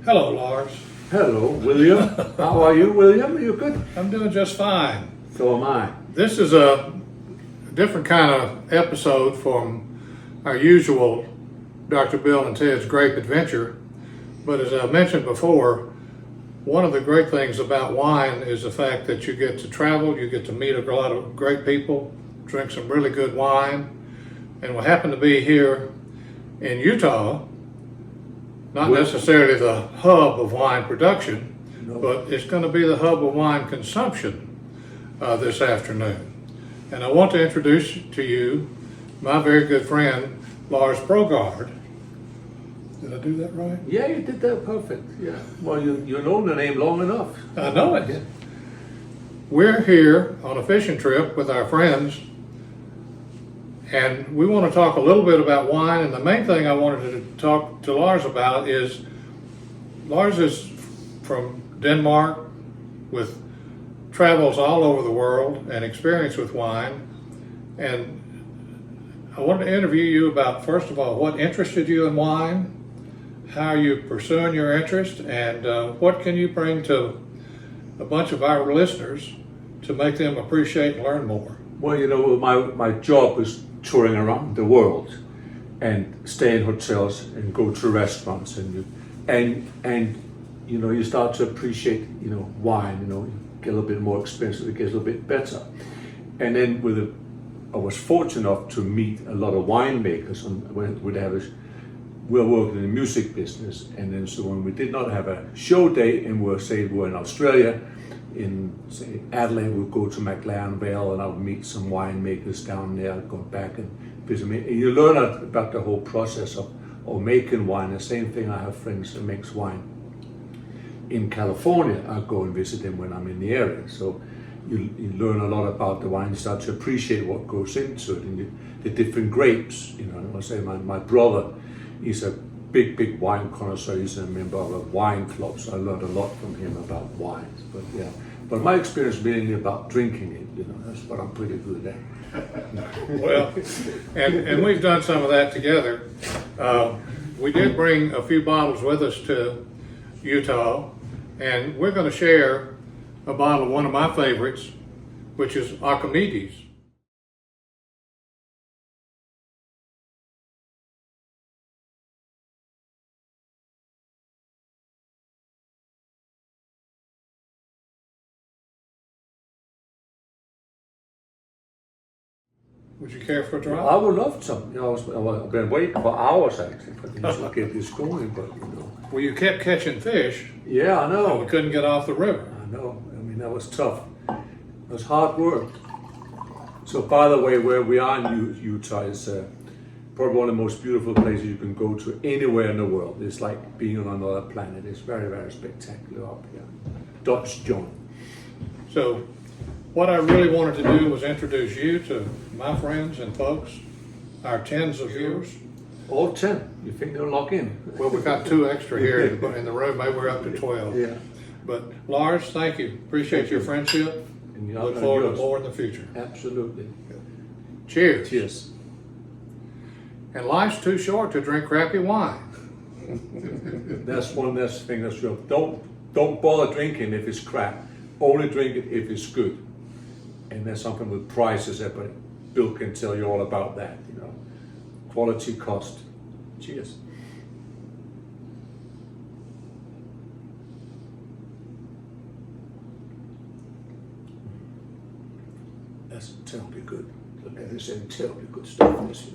Hello, Lars. Hello, William. How are you, William? Are you good? I'm doing just fine. So am I. This is a different kind of episode from our usual Dr. Bill and Ted's Grape Adventure. But as I mentioned before, one of the great things about wine is the fact that you get to travel, you get to meet a lot of great people, drink some really good wine. And we happen to be here in Utah, not necessarily the hub of wine production, but it's going to be the hub of wine consumption this afternoon. And I want to introduce to you my very good friend, Lars Brogard. Did I do that right? Yeah, you did that perfect. Yeah. Well, you know the name long enough. I know it. Yeah. We're here on a fishing trip with our friends, and we want to talk a little bit about wine. And the main thing I wanted to talk to Lars about is Lars is from Denmark with travels all over the world and experience with wine. And I wanted to interview you about, first of all, what interested you in wine, how are you pursuing your interest, and what can you bring to a bunch of our listeners to make them appreciate and learn more? Well, you know, my job is touring around the world and stay in hotels and go to restaurants, and you start to appreciate wine. You get a little bit more expensive, it gets a little bit better. And then I was fortunate enough to meet a lot of winemakers, and we're working in the music business, and then so when we did not have a show day and we're in Australia, in say Adelaide, we'd go to McLaren Vale and I would meet some winemakers down there, I'd go back and visit me. And you learn about the whole process of making wine. The same thing, I have friends that makes wine in California. I go and visit them when I'm in the area. So you learn a lot about the wine, you start to appreciate what goes into it, and the different grapes. I must say my brother, he's a big wine connoisseur. He's a member of a wine club, so I learned a lot from him about wines. But yeah, but my experience is mainly about drinking it. That's what I'm pretty good at. Well, and we've done some of that together. We did bring a few bottles with us to Utah, and we're going to share a bottle of one of my favorites, which is Archimedes. Would you care for a drop? I would love some. I've been waiting for hours actually for things to get this going, but Well, you kept catching fish. Yeah, I know. We couldn't get off the river. I know. I mean, that was tough. It was hard work. So, by the way, where we are in Utah is probably one of the most beautiful places you can go to anywhere in the world. It's like being on another planet. It's very, very spectacular up here. Dutch John. So, what I really wanted to do was introduce you to my friends and folks, our tens of viewers. All 10. You think they'll lock in? Well, we've got 2 extra here in the room. Maybe we're up to 12. Yeah. But Lars, thank you. Appreciate your friendship. And Look forward to more in the future. Absolutely. Cheers. Cheers. And life's too short to drink crappy wine. That's one last thing that's real. Don't bother drinking if it's crap. Only drink it if it's good. And there's something with prices that Bill can tell you all about that. Quality, cost. Cheers. That's terribly good. Look at this, terribly good stuff in this.